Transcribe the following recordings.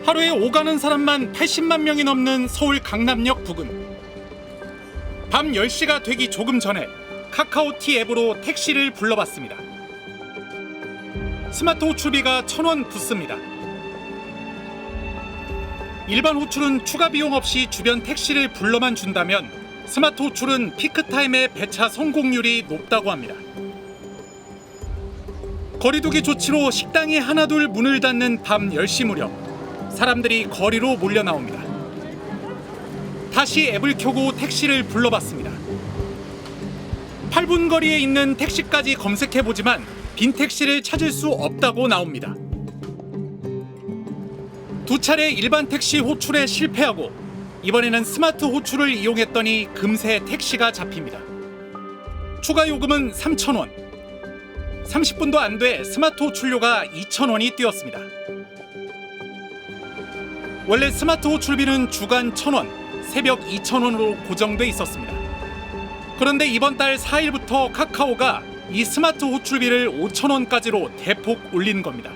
하루에 오가는 사람만 80만 명이 넘는 서울 강남역 부근. 밤 10시가 되기 조금 전에 카카오티 앱으로 택시를 불러봤습니다. 스마트 호출비가 1,000원 붙습니다. 일반 호출은 추가 비용 없이 주변 택시를 불러만 준다면 스마트 호출은 피크타임의 배차 성공률이 높다고 합니다. 거리두기 조치로 식당이 하나둘 문을 닫는 밤 10시 무렵 사람들이 거리로 몰려 나옵니다. 다시 앱을 켜고 택시를 불러봤습니다. 8분 거리에 있는 택시까지 검색해보지만 빈 택시를 찾을 수 없다고 나옵니다. 두 차례 일반 택시 호출에 실패하고 이번에는 스마트 호출을 이용했더니 금세 택시가 잡힙니다. 추가 요금은 3,000원. 30분도 안 돼 스마트 호출료가 2,000원이 뛰었습니다. 원래 스마트 호출비는 주간 1,000원, 새벽 2,000원으로 고정돼 있었습니다. 그런데 이번 달 4일부터 카카오가 이 스마트 호출비를 5,000원까지로 대폭 올린 겁니다.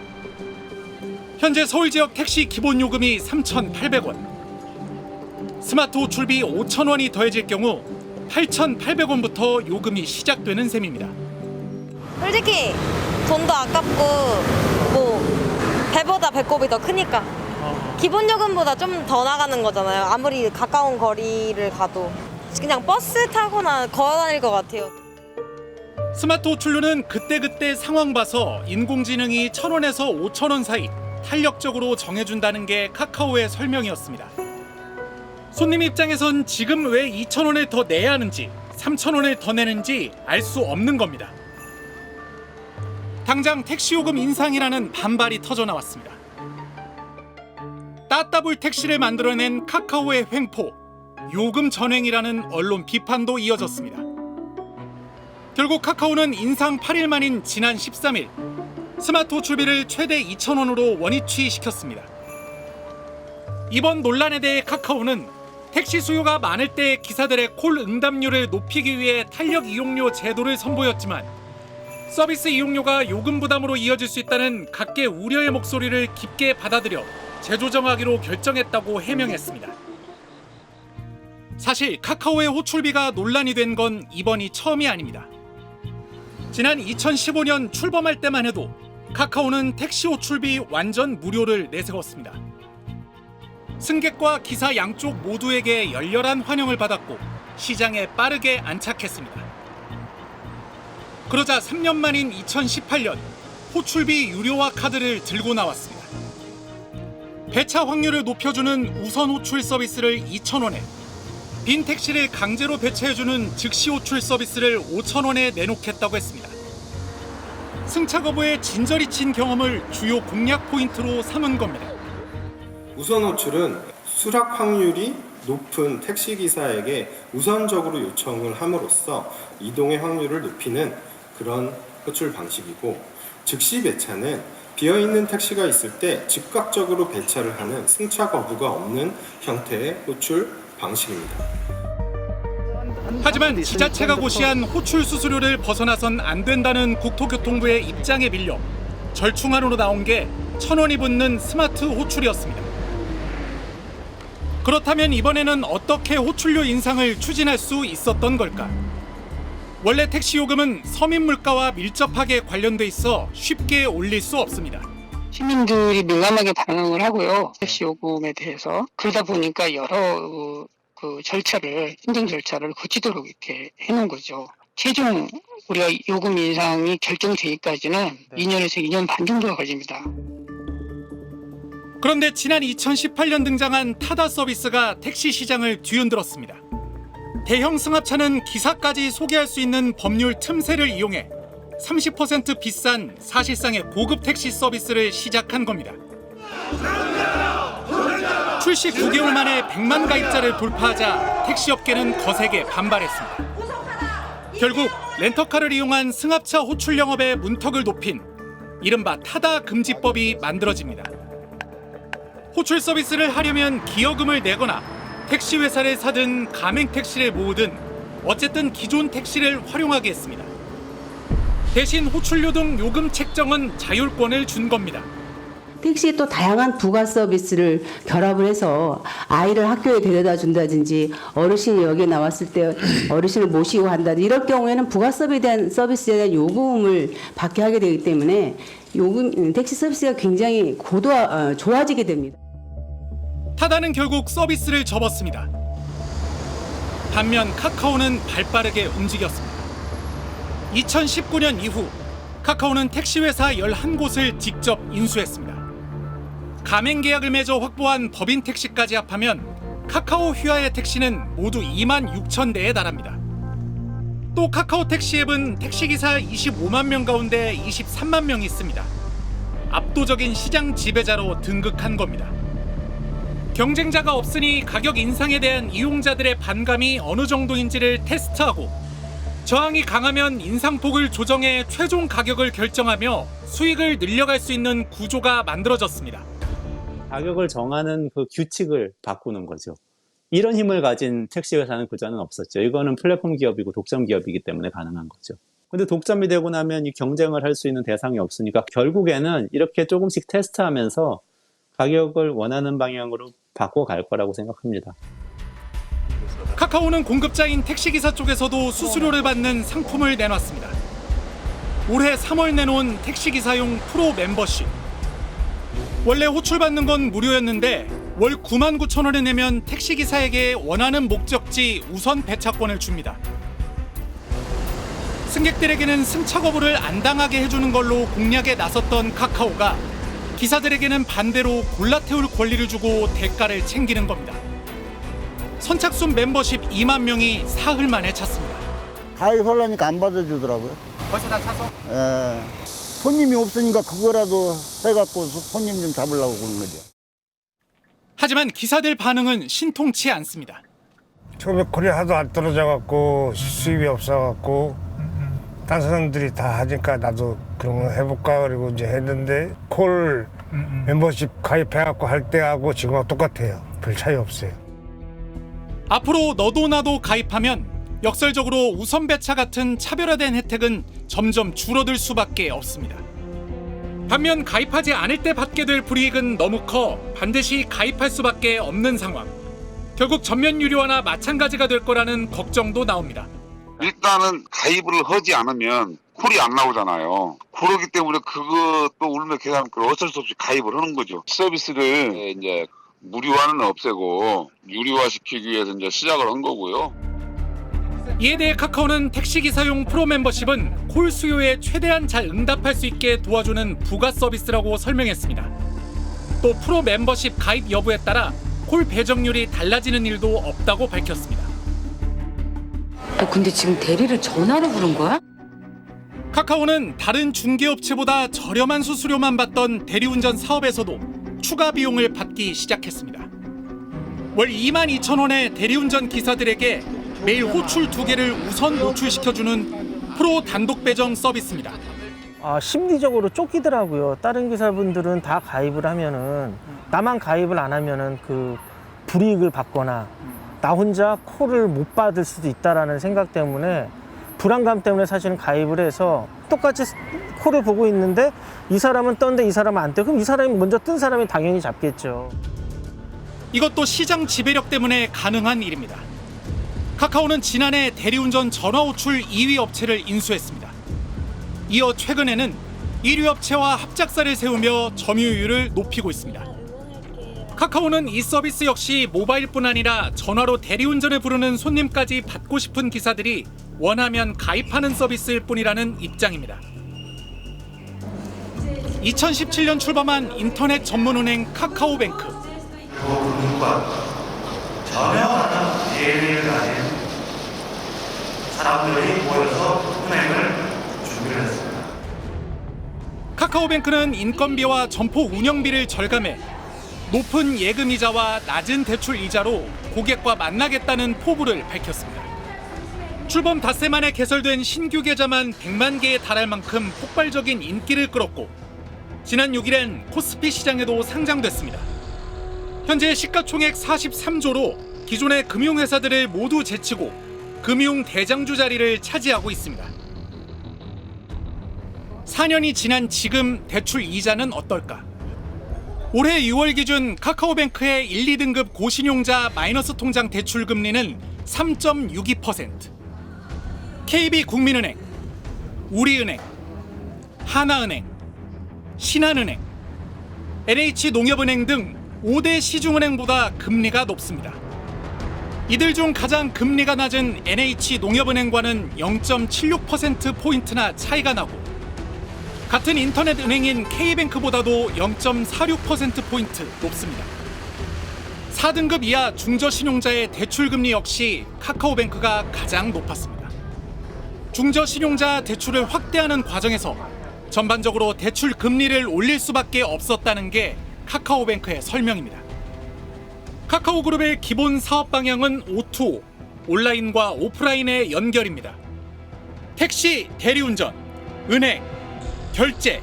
현재 서울 지역 택시 기본 요금이 3,800원. 스마트 호출비 5,000원이 더해질 경우 8,800원부터 요금이 시작되는 셈입니다. 솔직히 돈도 아깝고 배보다 배꼽이 더 크니까 기본 요금보다 좀 더 나가는 거잖아요. 아무리 가까운 거리를 가도 그냥 버스 타거나 걸어 다닐 것 같아요. 스마트 호출료는 그때그때 상황 봐서 인공지능이 1,000원에서 5,000원 사이 탄력적으로 정해준다는 게 카카오의 설명이었습니다. 손님 입장에선 지금 왜 2,000원을 더 내야 하는지 3,000원을 더 내는지 알 수 없는 겁니다. 당장 택시요금 인상이라는 반발이 터져 나왔습니다. 따따블 택시를 만들어낸 카카오의 횡포, 요금 전횡이라는 언론 비판도 이어졌습니다. 결국 카카오는 인상 8일 만인 지난 13일 스마트 호출비를 최대 2,000원으로 원위치시켰습니다. 이번 논란에 대해 카카오는 택시 수요가 많을 때 기사들의 콜 응답률을 높이기 위해 탄력 이용료 제도를 선보였지만 서비스 이용료가 요금 부담으로 이어질 수 있다는 각계 우려의 목소리를 깊게 받아들여 재조정하기로 결정했다고 해명했습니다. 사실 카카오의 호출비가 논란이 된 건 이번이 처음이 아닙니다. 지난 2015년 출범할 때만 해도 카카오는 택시 호출비 완전 무료를 내세웠습니다. 승객과 기사 양쪽 모두에게 열렬한 환영을 받았고 시장에 빠르게 안착했습니다. 그러자 3년 만인 2018년 호출비 유료화 카드를 들고 나왔습니다. 배차 확률을 높여주는 우선 호출 서비스를 2,000원에, 빈 택시를 강제로 배차해주는 즉시 호출 서비스를 5,000원에 내놓겠다고 했습니다. 승차 거부에 진저리 친 경험을 주요 공략 포인트로 삼은 겁니다. 우선 호출은 수락 확률이 높은 택시기사에게 우선적으로 요청을 함으로써 이동의 확률을 높이는 그런 호출 방식이고, 즉시 배차는 비어있는 택시가 있을 때 즉각적으로 배차를 하는 승차 거부가 없는 형태의 호출 방식입니다. 하지만 지자체가 고시한 호출 수수료를 벗어나선 안 된다는 국토교통부의 입장에 밀려 절충안으로 나온 게 1,000원이 붙는 스마트 호출이었습니다. 그렇다면 이번에는 어떻게 호출료 인상을 추진할 수 있었던 걸까? 원래 택시 요금은 서민 물가와 밀접하게 관련돼 있어 쉽게 올릴 수 없습니다. 시민들이 민감하게 반응을 하고요. 택시 요금에 대해서. 그러다 보니까 여러 행정 절차를 거치도록 이렇게 해놓은 거죠. 최종 우리가 요금 인상이 결정되기까지는 2년에서 2년 반 정도가 걸립니다. 그런데 지난 2018년 등장한 타다 서비스가 택시 시장을 뒤흔들었습니다. 대형 승합차는 기사까지 소개할 수 있는 법률 틈새를 이용해 30% 비싼 사실상의 고급 택시 서비스를 시작한 겁니다. 출시 9개월 만에 100만 가입자를 돌파하자 택시업계는 거세게 반발했습니다. 결국 렌터카를 이용한 승합차 호출 영업의 문턱을 높인 이른바 타다 금지법이 만들어집니다. 호출 서비스를 하려면 기여금을 내거나 택시 회사를 사든 가맹 택시를 모으든 어쨌든 기존 택시를 활용하게 했습니다. 대신 호출료 등 요금 책정은 자율권을 준 겁니다. 택시에 또 다양한 부가 서비스를 결합을 해서 아이를 학교에 데려다 준다든지 어르신이 여기에 나왔을 때 어르신을 모시고 간다든지 이럴 경우에는 부가 서비스에 대한 요금을 받게 하게 되기 때문에 택시 서비스가 굉장히 좋아지게 됩니다. 타다는 결국 서비스를 접었습니다. 반면 카카오는 발빠르게 움직였습니다. 2019년 이후 카카오는 택시회사 11곳을 직접 인수했습니다. 가맹 계약을 맺어 확보한 법인 택시까지 합하면 카카오 휘하의 택시는 모두 2만 6천 대에 달합니다. 또 카카오 택시 앱은 택시기사 25만 명 가운데 23만 명이 있습니다. 압도적인 시장 지배자로 등극한 겁니다. 경쟁자가 없으니 가격 인상에 대한 이용자들의 반감이 어느 정도인지를 테스트하고 저항이 강하면 인상폭을 조정해 최종 가격을 결정하며 수익을 늘려갈 수 있는 구조가 만들어졌습니다. 가격을 정하는 그 규칙을 바꾸는 거죠. 이런 힘을 가진 택시회사는 그전에는 없었죠. 이거는 플랫폼 기업이고 독점 기업이기 때문에 가능한 거죠. 근데 독점이 되고 나면 이 경쟁을 할 수 있는 대상이 없으니까 결국에는 이렇게 조금씩 테스트하면서 가격을 원하는 방향으로 바꿔갈 거라고 생각합니다. 카카오는 공급자인 택시기사 쪽에서도 수수료를 받는 상품을 내놨습니다. 올해 3월 내놓은 택시기사용 프로 멤버십. 원래 호출받는 건 무료였는데 월 9만 9천 원을 내면 택시기사에게 원하는 목적지 우선 배차권을 줍니다. 승객들에게는 승차 거부를 안 당하게 해주는 걸로 공략에 나섰던 카카오가 기사들에게는 반대로 골라 태울 권리를 주고 대가를 챙기는 겁니다. 선착순 멤버십 2만 명이 사흘 만에 찼습니다. 가입하려니까 안 받아주더라고요. 벌써 다 차서? 예. 손님이 없으니까 그거라도 해갖고 손님 좀 잡으려고 그러는 거죠. 하지만 기사들 반응은 신통치 않습니다. 처음에 콜이 하도 안 떨어져갖고 수입이 없어갖고 다른 사람들이 다 하니까 나도 그런 거 해볼까 그리고 이제 했는데 콜 멤버십 가입해갖고 할 때하고 지금하고 똑같아요. 별 차이 없어요. 앞으로 너도 나도 가입하면 역설적으로 우선 배차 같은 차별화된 혜택은 점점 줄어들 수밖에 없습니다. 반면 가입하지 않을 때 받게 될 불이익은 너무 커 반드시 가입할 수밖에 없는 상황. 결국 전면 유료화나 마찬가지가 될 거라는 걱정도 나옵니다. 일단은 가입을 하지 않으면 콜이 안 나오잖아요. 그렇기 때문에 그것도 울며 계산 어쩔 수 없이 가입을 하는 거죠. 서비스를 이제 무료화는 없애고 유료화시키기 위해서 이제 시작을 한 거고요. 이에 대해 카카오는 택시기사용 프로 멤버십은 콜 수요에 최대한 잘 응답할 수 있게 도와주는 부가 서비스라고 설명했습니다. 또 프로 멤버십 가입 여부에 따라 콜 배정률이 달라지는 일도 없다고 밝혔습니다. 너 근데 지금 대리를 전화로 부른 거야? 카카오는 다른 중개업체보다 저렴한 수수료만 받던 대리운전 사업에서도 추가 비용을 받기 시작했습니다. 월 2만 2천 원의 대리운전 기사들에게 매일 호출 2개를 우선 노출시켜주는 프로 단독 배정 서비스입니다. 심리적으로 쫓기더라고요. 다른 기사분들은 다 가입을 하면은 나만 가입을 안 하면은 그 불이익을 받거나 나 혼자 콜을 못 받을 수도 있다라는 생각 때문에 불안감 때문에 사실은 가입을 해서 똑같이 콜을 보고 있는데 이 사람은 떴는데 이 사람은 안 떠. 그럼 이 사람이 먼저 뜬 사람이 당연히 잡겠죠. 이것도 시장 지배력 때문에 가능한 일입니다. 카카오는 지난해 대리운전 전화호출 2위 업체를 인수했습니다. 이어 최근에는 1위 업체와 합작사를 세우며 점유율을 높이고 있습니다. 카카오는 이 서비스 역시 모바일뿐 아니라 전화로 대리운전을 부르는 손님까지 받고 싶은 기사들이 원하면 가입하는 서비스일 뿐이라는 입장입니다. 2017년 출범한 인터넷 전문은행 카카오뱅크. 저명한 DNA를 가진 사람들이 모여서 은행을 준비를 했습니다. 카카오뱅크는 인건비와 점포 운영비를 절감해 높은 예금이자와 낮은 대출 이자로 고객과 만나겠다는 포부를 밝혔습니다. 출범 닷새 만에 개설된 신규 계좌만 100만 개에 달할 만큼 폭발적인 인기를 끌었고 지난 6일엔 코스피 시장에도 상장됐습니다. 현재 시가총액 43조로 기존의 금융회사들을 모두 제치고 금융 대장주 자리를 차지하고 있습니다. 4년이 지난 지금 대출 이자는 어떨까? 올해 6월 기준 카카오뱅크의 1, 2등급 고신용자 마이너스 통장 대출 금리는 3.62%, KB국민은행, 우리은행, 하나은행, 신한은행, NH농협은행 등 5대 시중은행보다 금리가 높습니다. 이들 중 가장 금리가 낮은 NH농협은행과는 0.76%포인트나 차이가 나고 같은 인터넷 은행인 K뱅크보다도 0.46%포인트 높습니다. 4등급 이하 중저신용자의 대출금리 역시 카카오뱅크가 가장 높았습니다. 중저신용자 대출을 확대하는 과정에서 전반적으로 대출 금리를 올릴 수밖에 없었다는 게 카카오뱅크의 설명입니다. 카카오그룹의 기본 사업 방향은 O2O, 온라인과 오프라인의 연결입니다. 택시, 대리운전, 은행, 결제,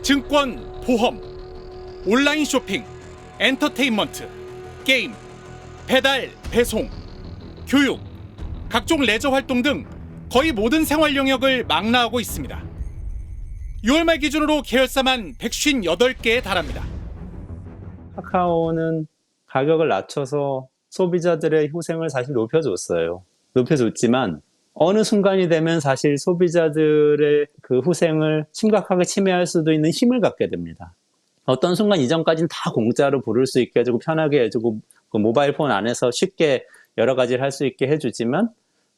증권, 보험, 온라인 쇼핑, 엔터테인먼트, 게임, 배달, 배송, 교육, 각종 레저 활동 등 거의 모든 생활 영역을 망라하고 있습니다. 6월 말 기준으로 계열사만 158개에 달합니다. 카카오는 가격을 낮춰서 소비자들의 희생을 사실 높여줬어요. 높여줬지만 어느 순간이 되면 사실 소비자들의 그 후생을 심각하게 침해할 수도 있는 힘을 갖게 됩니다. 어떤 순간 이전까지는 다 공짜로 부를 수 있게 해주고 편하게 해주고 그 모바일 폰 안에서 쉽게 여러 가지를 할 수 있게 해주지만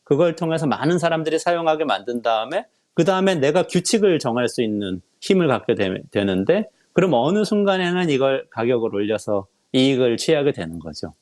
그걸 통해서 많은 사람들이 사용하게 만든 다음에 그 다음에 내가 규칙을 정할 수 있는 힘을 갖게 되는데 그럼 어느 순간에는 이걸 가격을 올려서 이익을 취하게 되는 거죠.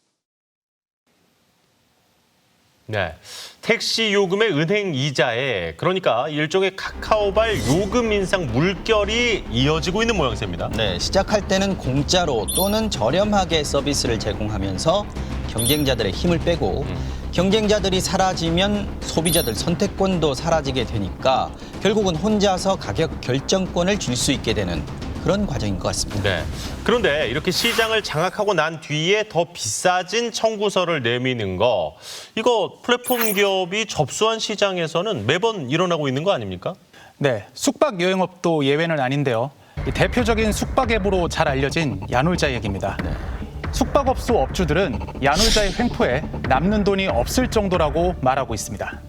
네, 택시 요금의 은행 이자에 그러니까 일종의 카카오발 요금 인상 물결이 이어지고 있는 모양새입니다. 네, 시작할 때는 공짜로 또는 저렴하게 서비스를 제공하면서 경쟁자들의 힘을 빼고 경쟁자들이 사라지면 소비자들 선택권도 사라지게 되니까 결국은 혼자서 가격 결정권을 줄 수 있게 되는 그런 과정인 것 같습니다. 네. 그런데 이렇게 시장을 장악하고 난 뒤에 더 비싸진 청구서를 내미는 거, 이거 플랫폼 기업이 접수한 시장에서는 매번 일어나고 있는 거 아닙니까? 네, 숙박 여행업도 예외는 아닌데요. 대표적인 숙박 앱으로 잘 알려진 야놀자 얘기입니다. 숙박업소 업주들은 야놀자의 횡포에 남는 돈이 없을 정도라고 말하고 있습니다.